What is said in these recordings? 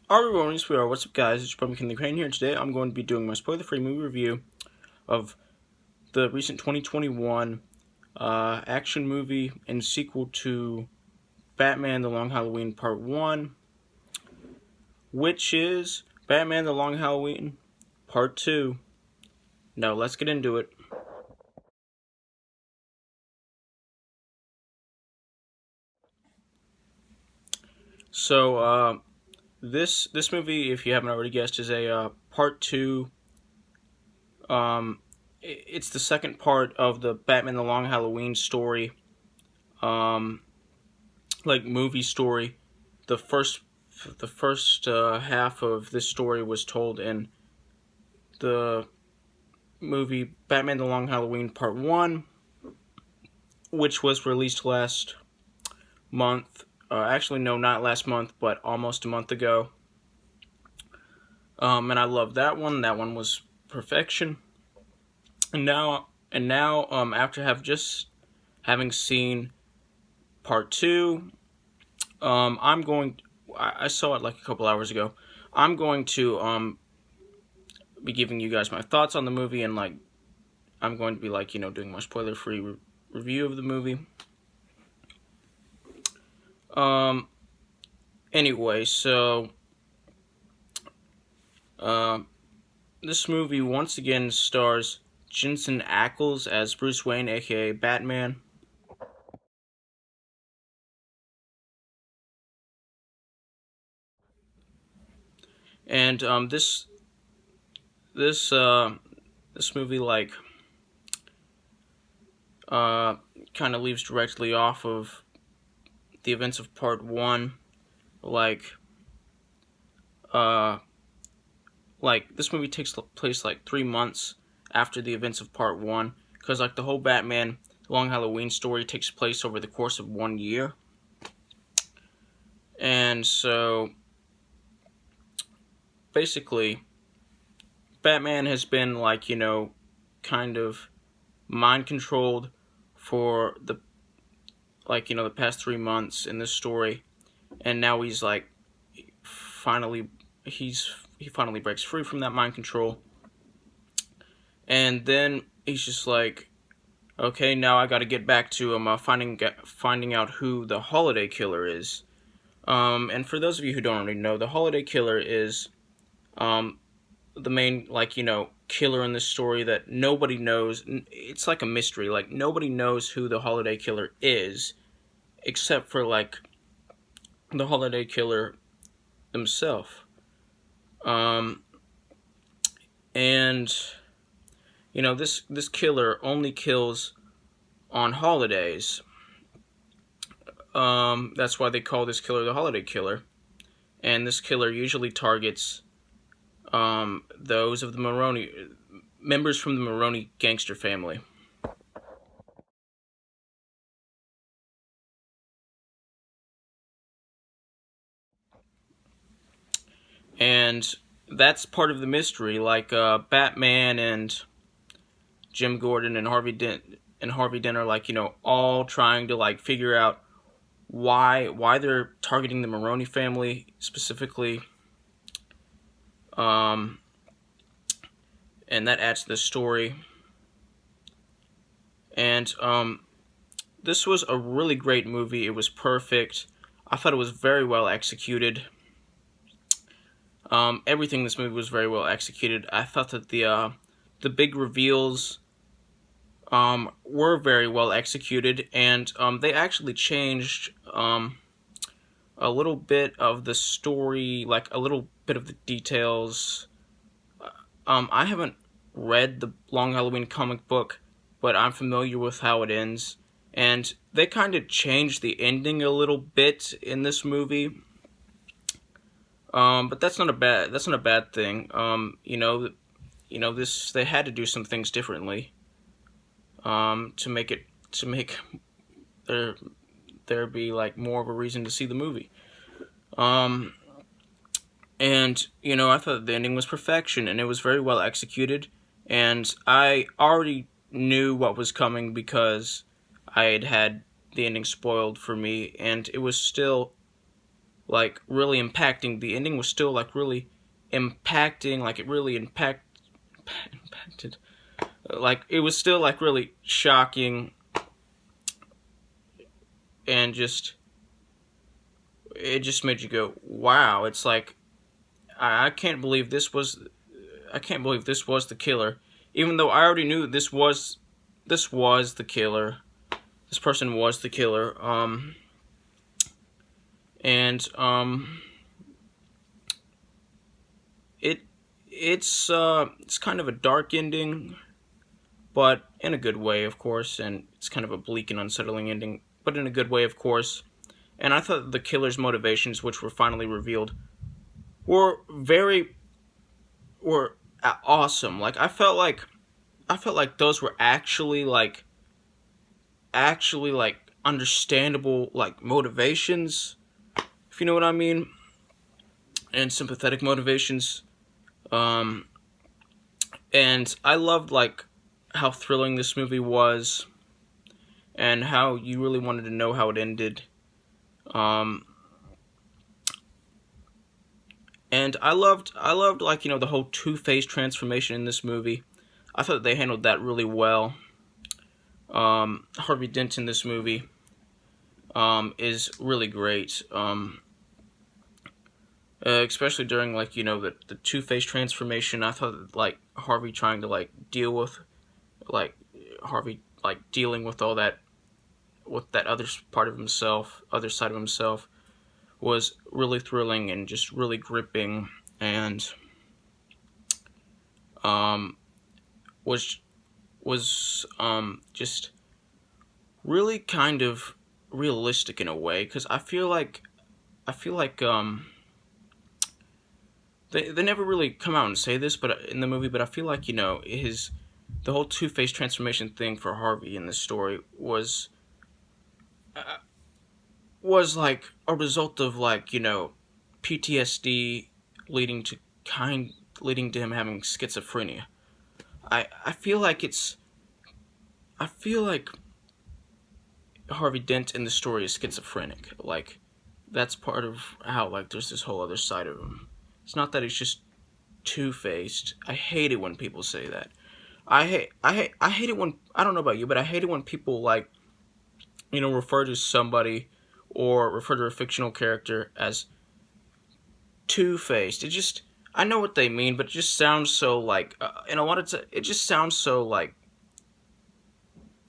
Alright, everyone, what's up, guys? It's your boy McKinley Crain here, and today I'm going to be doing my spoiler-free movie review of the recent 2021 action movie and sequel to Batman The Long Halloween Part 1, which is Batman The Long Halloween Part 2. Now, let's get into it. So, this movie, if you haven't already guessed, is a Part 2. It's the second part of the Batman The Long Halloween story, movie story. The first half of this story was told in the movie Batman The Long Halloween Part 1, which was released last month. Actually, no, not last month, but almost a month ago. And I love that one. That one was perfection. And now, after having seen Part 2, I saw it like a couple hours ago. I'm going to be giving you guys my thoughts on the movie, and I'm going to be doing my spoiler-free review of the movie. Anyway, so this movie once again stars Jensen Ackles as Bruce Wayne, aka Batman. And this movie kind of leaves directly off of the events of Part 1. This movie takes place 3 months after the events of Part 1, because the whole Batman Long Halloween story takes place over the course of 1 year. And so basically, Batman has been kind of mind controlled for the past 3 months in this story, and now he's finally breaks free from that mind control, and then he's just okay, now I got to get back to finding out who the Holiday Killer is. And for those of you who don't already know, the Holiday Killer is the main killer in this story that nobody knows. It's like a mystery. Nobody knows who the Holiday Killer is, except for the Holiday Killer himself. And this killer only kills on holidays. That's why they call this killer the Holiday Killer. And this killer usually targets those of the members from the Maroney gangster family. And that's part of the mystery. Batman and Jim Gordon and Harvey Dent are all trying to figure out why they're targeting the Maroney family specifically. And that adds to the story. And this was a really great movie. It was perfect. I thought it was very well executed. Everything in this movie was very well executed. I thought that the big reveals were very well executed, and they actually changed a little bit of the story, a little bit of the details. I haven't read the Long Halloween comic book, but I'm familiar with how it ends, and they kind of changed the ending a little bit in this movie. But that's not a bad thing. They had to do some things differently to make there be more of a reason to see the movie. And I thought the ending was perfection, and it was very well executed, and I already knew what was coming because I had the ending spoiled for me, and it was still like really impacting. The ending was still like really impacting, like it really impacted. Like it was still like really shocking, and just it just made you go, wow. It's like I can't believe this was the killer, even though I already knew this was the killer. This person was the killer. And it's kind of a dark ending, but in a good way, of course. And it's kind of a bleak and unsettling ending, but in a good way, of course. And I thought the killer's motivations, which were finally revealed, were awesome. Like I felt like those were actually like understandable like motivations, if you know what I mean, and sympathetic motivations. And I loved like how thrilling this movie was, and how you really wanted to know how it ended. And I loved like the whole Two-Face transformation in this movie. I thought they handled that really well. Harvey Dent in this movie is really great. Especially during like the Two-Face transformation. I thought like Harvey trying to like deal with like Harvey like dealing with all that, with that other part of himself, other side of himself, was really thrilling and just really gripping, and was just really kind of realistic in a way, because I feel like they never really come out and say this, but in the movie, but I feel like the whole Two-Face transformation thing for Harvey in this story was like a result of like PTSD leading to him having schizophrenia. I feel like Harvey Dent in the story is schizophrenic. Like that's part of how like there's this whole other side of him. It's not that he's just two-faced. I hate it when people say that. I hate it when, I don't know about you, but I hate it when people like refer to somebody or refer to a fictional character as two-faced. It just, I know what they mean, but it just sounds so like it just sounds so like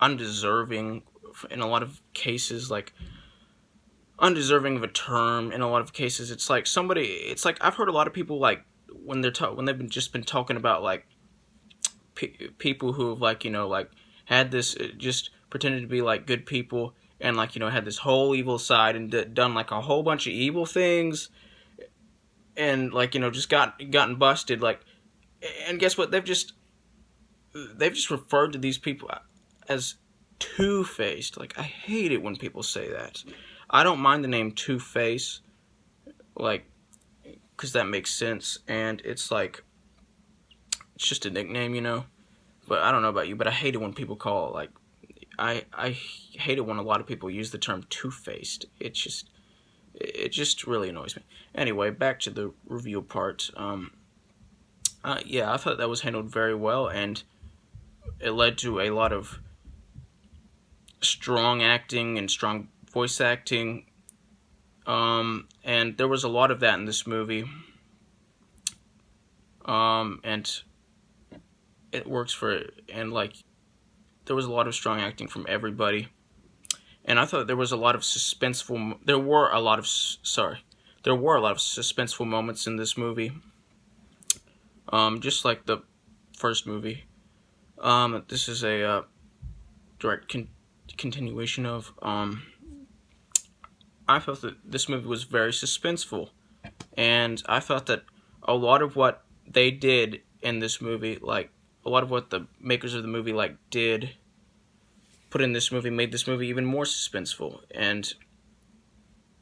undeserving in a lot of cases, like undeserving of a term in a lot of cases. It's like I've heard a lot of people like when they've just been talking about like people who have like like had this just pretended to be like good people, and like had this whole evil side and done like a whole bunch of evil things, and like just gotten busted, like, and guess what, they've just referred to these people as two-faced. Like I hate it when people say that. I don't mind the name Two-Face, like, because that makes sense, and it's like it's just a nickname, but I don't know about you, but I hate it when people call it like, I hate it when a lot of people use the term two-faced. It just really annoys me. Anyway, back to the review part. Yeah, I thought that was handled very well, and it led to a lot of strong acting and strong voice acting. And there was a lot of that in this movie. And it works and like, there was a lot of strong acting from everybody. And I thought there were a lot of suspenseful moments in this movie. Just like the first movie. This is a direct continuation of. I felt that this movie was very suspenseful, and I thought that a lot of what they did in this movie, like a lot of what the makers of the movie like did put in this movie, made this movie even more suspenseful, and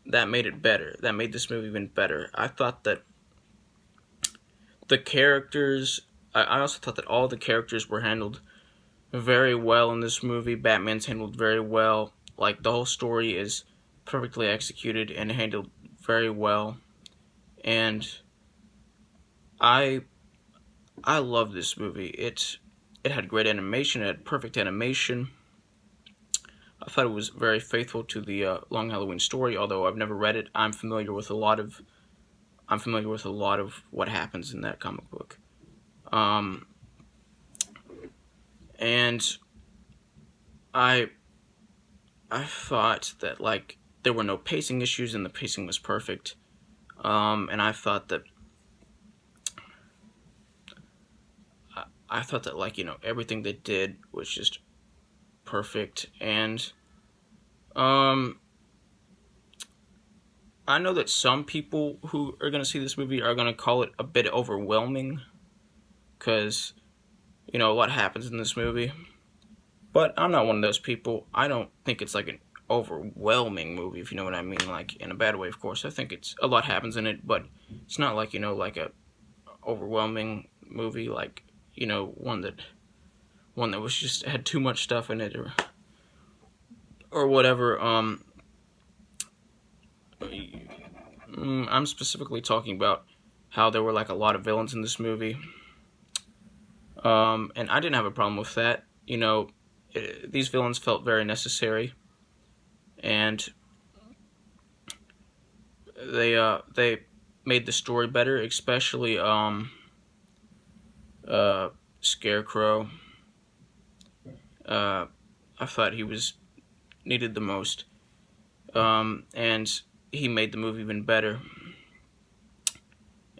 that made it better. That made this movie even better. I thought that the characters, I also thought that all the characters were handled very well in this movie. Batman's handled very well. Like, the whole story is perfectly executed and handled very well, and I I love this movie. It had great animation. It had perfect animation. I thought it was very faithful to the Long Halloween story. Although I've never read it, I'm familiar with a lot of what happens in that comic book. Um, and I I thought that like there were no pacing issues and the pacing was perfect. And I thought that like everything they did was just perfect. And um, I know that some people who are gonna see this movie are gonna call it a bit overwhelming because a lot happens in this movie. But I'm not one of those people. I don't think it's like an overwhelming movie, if you know what I mean. Like in a bad way, of course. I think it's a lot happens in it, but it's not like like a overwhelming movie, like one that was just had too much stuff in it or whatever. I'm specifically talking about how there were like a lot of villains in this movie. And I didn't have a problem with that. These villains felt very necessary, and they made the story better, especially Scarecrow. I thought he was needed the most, and he made the movie even better.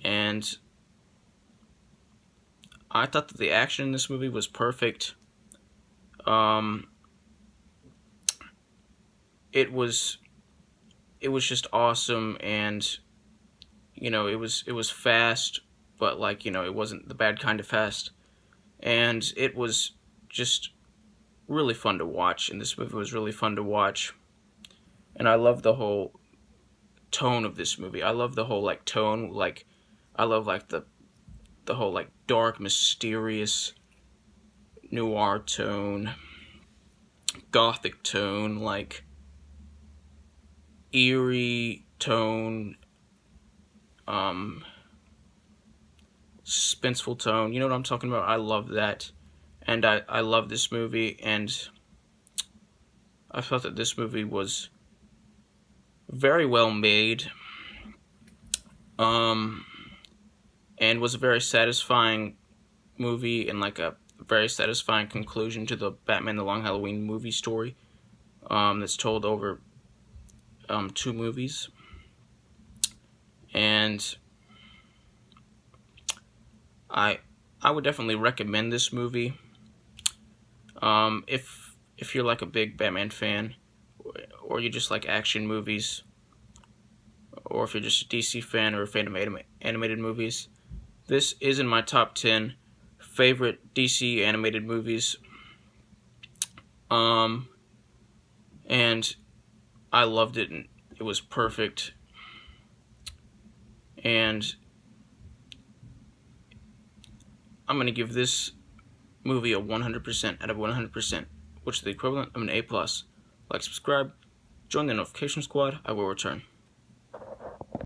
And I thought that the action in this movie was perfect. It was just awesome, and it was fast, but like it wasn't the bad kind of fast, and it was just really fun to watch. And this movie was really fun to watch, and I love the whole tone of this movie. I love the whole like tone, like I love like the whole like dark, mysterious, noir tone, gothic tone, like eerie tone, suspenseful tone. You know what I'm talking about? I love that, and I love this movie, and I thought that this movie was very well made, and was a very satisfying movie and like a very satisfying conclusion to the Batman the Long Halloween movie story, that's told over 2 movies. And I would definitely recommend this movie, if you're like a big Batman fan, or you just like action movies, or if you're just a DC fan or a fan of animated movies. This is in my top 10 favorite DC animated movies. And I loved it, and it was perfect. And I'm going to give this movie a 100% out of 100%, which is the equivalent of an A+. Like, subscribe, join the notification squad. I will return.